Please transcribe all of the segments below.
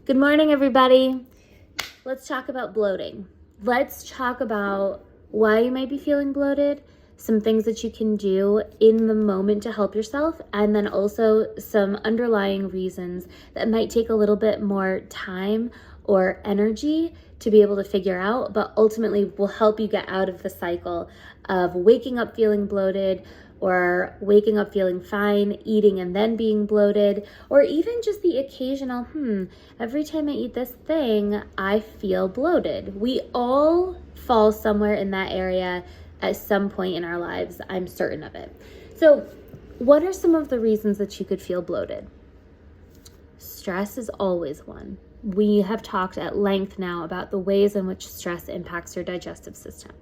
Good morning, everybody. Let's talk about bloating. Let's talk about why you might be feeling bloated, some things that you can do in the moment to help yourself, and then also some underlying reasons that might take a little bit more time or energy to be able to figure out, but ultimately will help you get out of the cycle of waking up feeling bloated, or waking up feeling fine, eating and then being bloated, or even just the occasional, every time I eat this thing, I feel bloated. We all fall somewhere in that area at some point in our lives. I'm certain of it. So what are some of the reasons that you could feel bloated? Stress is always one. We have talked at length now about the ways in which stress impacts your digestive system.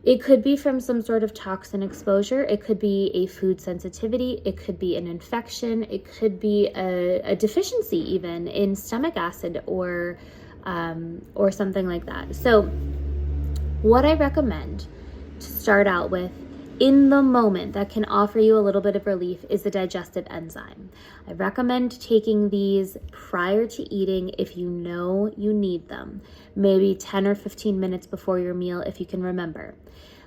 It could be from some sort of toxin exposure. It could be a food sensitivity. It could be an infection. It could be a deficiency even in stomach acid or something like that. So what I recommend to start out with in the moment that can offer you a little bit of relief is the digestive enzyme. I recommend taking these prior to eating if you know you need them, maybe 10 or 15 minutes before your meal if you can remember.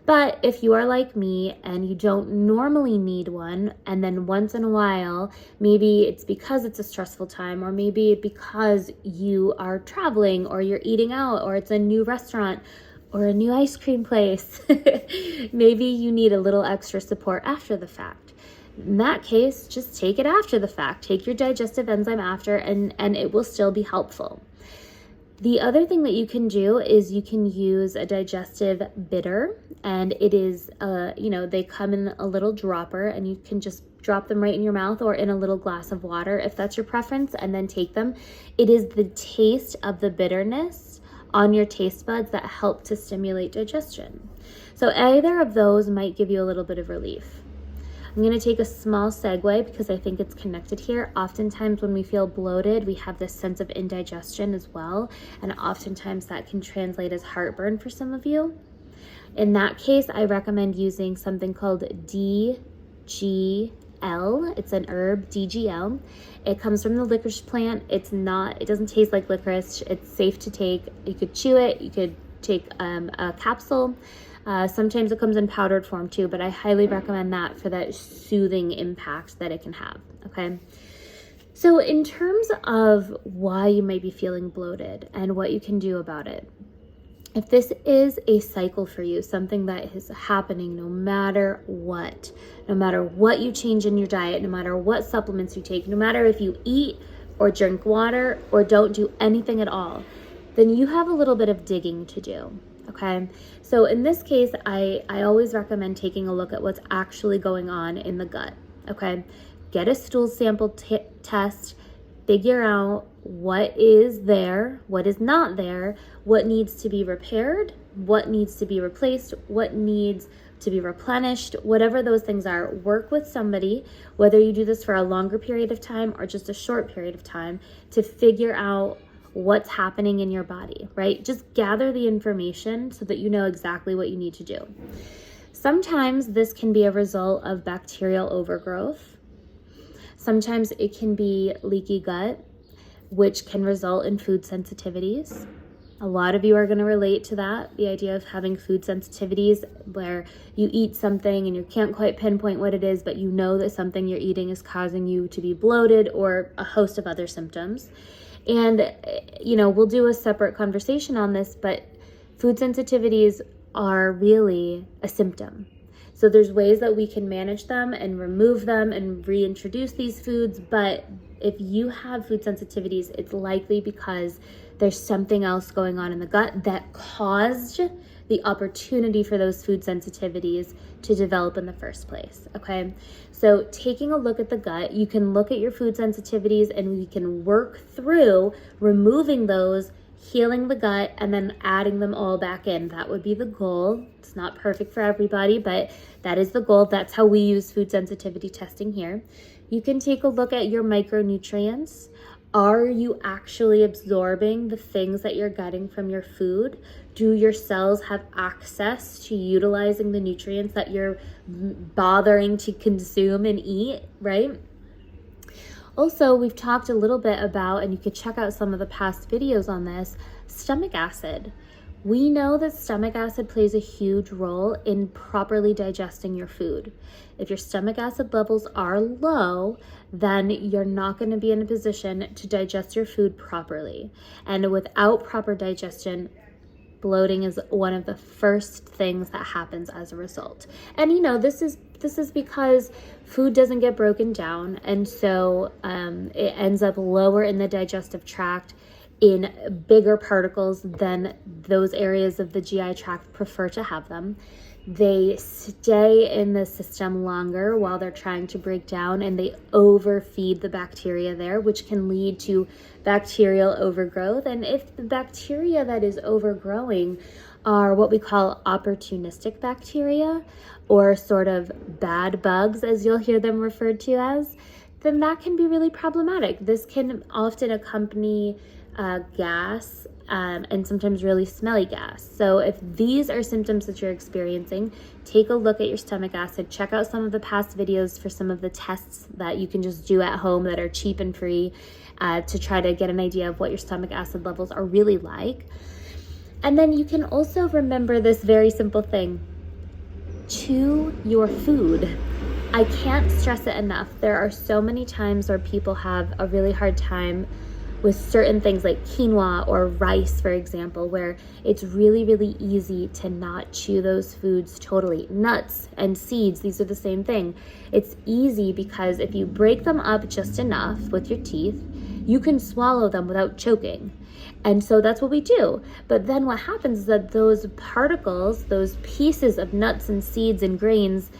But if you are like me and you don't normally need one, and then once in a while, maybe it's because it's a stressful time, or maybe because you are traveling, or you're eating out, or it's a new restaurant, or a new ice cream place, maybe you need a little extra support after the fact. In that case, just take it after the fact. Take your digestive enzyme after, and it will still be helpful. The other thing that you can do is you can use a digestive bitter, and it is, they come in a little dropper, and you can just drop them right in your mouth or in a little glass of water if that's your preference, and then take them. It is the taste of the bitterness on your taste buds that help to stimulate digestion. So either of those might give you a little bit of relief. I'm going to take a small segue because I think it's connected here. Oftentimes when we feel bloated, we have this sense of indigestion as well. And oftentimes that can translate as heartburn for some of you. In that case, I recommend using something called DGL. It's an herb, DGL. It comes from the licorice plant. It doesn't taste like licorice. It's safe to take. You could chew it. You could take a capsule. Sometimes it comes in powdered form too, but I highly recommend that for that soothing impact that it can have, okay? So in terms of why you might be feeling bloated and what you can do about it, if this is a cycle for you, something that is happening no matter what you change in your diet, no matter what supplements you take, no matter if you eat or drink water or don't do anything at all, then you have a little bit of digging to do. Okay, so in this case, I always recommend taking a look at what's actually going on in the gut. Okay, get a stool sample test, figure out what is there, what is not there, what needs to be repaired, what needs to be replaced, what needs to be replenished, whatever those things are. Work with somebody, whether you do this for a longer period of time or just a short period of time, to figure out what's happening in your body, right? Just gather the information so that you know exactly what you need to do. Sometimes this can be a result of bacterial overgrowth. Sometimes it can be leaky gut, which can result in food sensitivities. A lot of you are going to relate to that, the idea of having food sensitivities where you eat something and you can't quite pinpoint what it is, but you know that something you're eating is causing you to be bloated or a host of other symptoms. And, we'll do a separate conversation on this, but food sensitivities are really a symptom. So there's ways that we can manage them and remove them and reintroduce these foods. But if you have food sensitivities, it's likely because there's something else going on in the gut that caused the opportunity for those food sensitivities to develop in the first place, okay? So taking a look at the gut, you can look at your food sensitivities and we can work through removing those, healing the gut, and then adding them all back in. That would be the goal. It's not perfect for everybody, but that is the goal. That's how we use food sensitivity testing here. You can take a look at your micronutrients. Are you actually absorbing the things that you're getting from your food? Do your cells have access to utilizing the nutrients that you're bothering to consume and eat, right? Also, we've talked a little bit about, and you could check out some of the past videos on this, stomach acid. We know that stomach acid plays a huge role in properly digesting your food. If your stomach acid levels are low, then you're not going to be in a position to digest your food properly. And without proper digestion, bloating is one of the first things that happens as a result. And this is because food doesn't get broken down, and so it ends up lower in the digestive tract in bigger particles than those areas of the GI tract prefer to have them. They stay in the system longer while they're trying to break down, and they overfeed the bacteria there, which can lead to bacterial overgrowth. And if the bacteria that is overgrowing are what we call opportunistic bacteria, or sort of bad bugs, as you'll hear them referred to as, then that can be really problematic. This can often accompany gas, and sometimes really smelly gas. So if these are symptoms that you're experiencing, take a look at your stomach acid. Check out some of the past videos for some of the tests that you can just do at home that are cheap and free, to try to get an idea of what your stomach acid levels are really like. And then you can also remember this very simple thing: chew your food. I can't stress it enough. There are so many times where people have a really hard time with certain things like quinoa or rice, for example, where it's really, really easy to not chew those foods totally. Nuts and seeds, these are the same thing. It's easy because if you break them up just enough with your teeth, you can swallow them without choking. And so that's what we do. But then what happens is that those particles, those pieces of nuts and seeds and grains,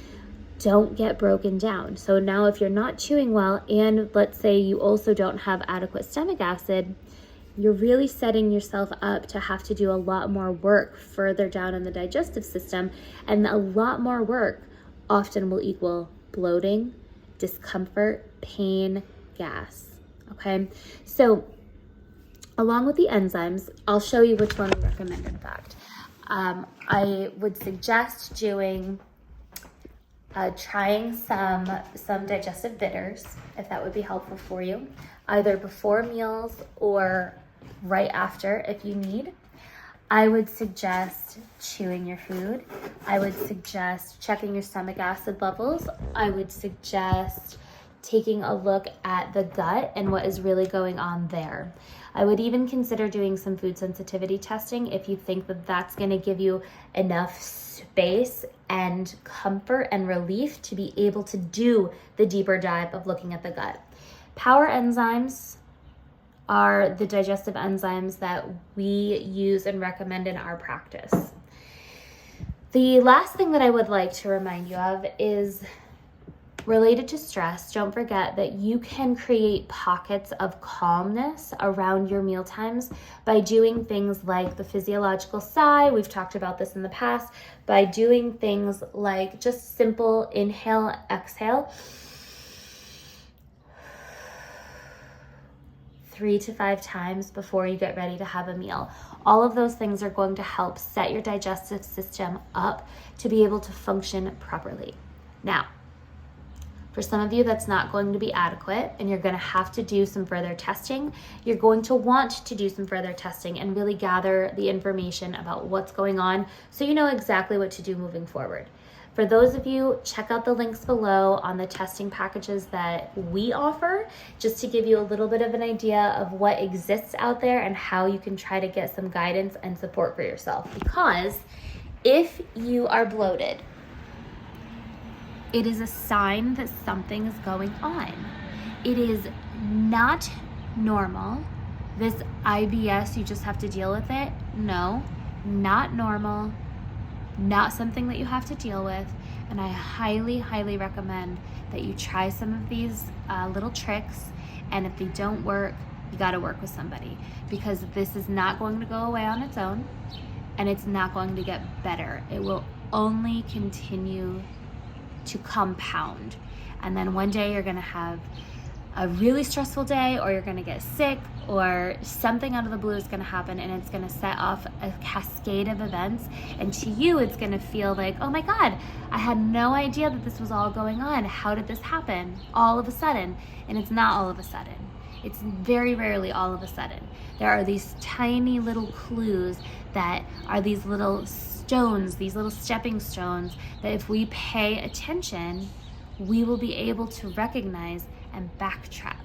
don't get broken down. So now if you're not chewing well, and let's say you also don't have adequate stomach acid, you're really setting yourself up to have to do a lot more work further down in the digestive system. And a lot more work often will equal bloating, discomfort, pain, gas. Okay, so along with the enzymes, I'll show you which one we recommend, in fact. I would suggest trying some digestive bitters, if that would be helpful for you, either before meals or right after if you need. I would suggest chewing your food. I would suggest checking your stomach acid levels. I would suggest taking a look at the gut and what is really going on there. I would even consider doing some food sensitivity testing if you think that that's going to give you enough space and comfort and relief to be able to do the deeper dive of looking at the gut. Power enzymes are the digestive enzymes that we use and recommend in our practice. The last thing that I would like to remind you of is related to stress. Don't forget that you can create pockets of calmness around your meal times by doing things like the physiological sigh. We've talked about this in the past. By doing things like just simple inhale, exhale, 3 to 5 times before you get ready to have a meal. All of those things are going to help set your digestive system up to be able to function properly. Now, for some of you, that's not going to be adequate, and you're going to have to do some further testing. You're going to want to do some further testing and really gather the information about what's going on so you know exactly what to do moving forward. For those of you, check out the links below on the testing packages that we offer, just to give you a little bit of an idea of what exists out there and how you can try to get some guidance and support for yourself. Because if you are bloated, it is a sign that something is going on. It is not normal. This IBS, you just have to deal with it. No, not normal, not something that you have to deal with. And I highly, highly recommend that you try some of these little tricks. And if they don't work, you gotta work with somebody, because this is not going to go away on its own, and it's not going to get better. It will only continue to compound. And then one day you're gonna have a really stressful day, or you're going to get sick, or something out of the blue is going to happen, and it's going to set off a cascade of events. And to you, it's going to feel like, oh my God, I had no idea that this was all going on. How did this happen all of a sudden? And it's not all of a sudden. It's very rarely all of a sudden. There are these tiny little clues that are these little stones, these little stepping stones, that if we pay attention, we will be able to recognize and backtrack,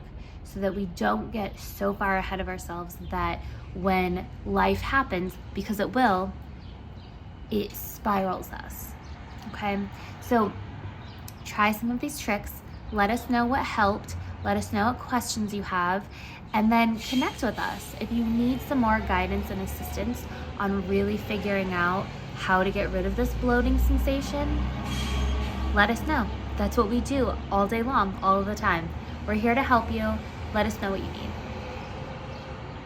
so that we don't get so far ahead of ourselves that when life happens, because it will, it spirals us. Okay, so try some of these tricks. Let us know what helped. Let us know what questions you have, and then connect with us. If you need some more guidance and assistance on really figuring out how to get rid of this bloating sensation, let us know. That's what we do all day long, all of the time. We're here to help you. Let us know what you need.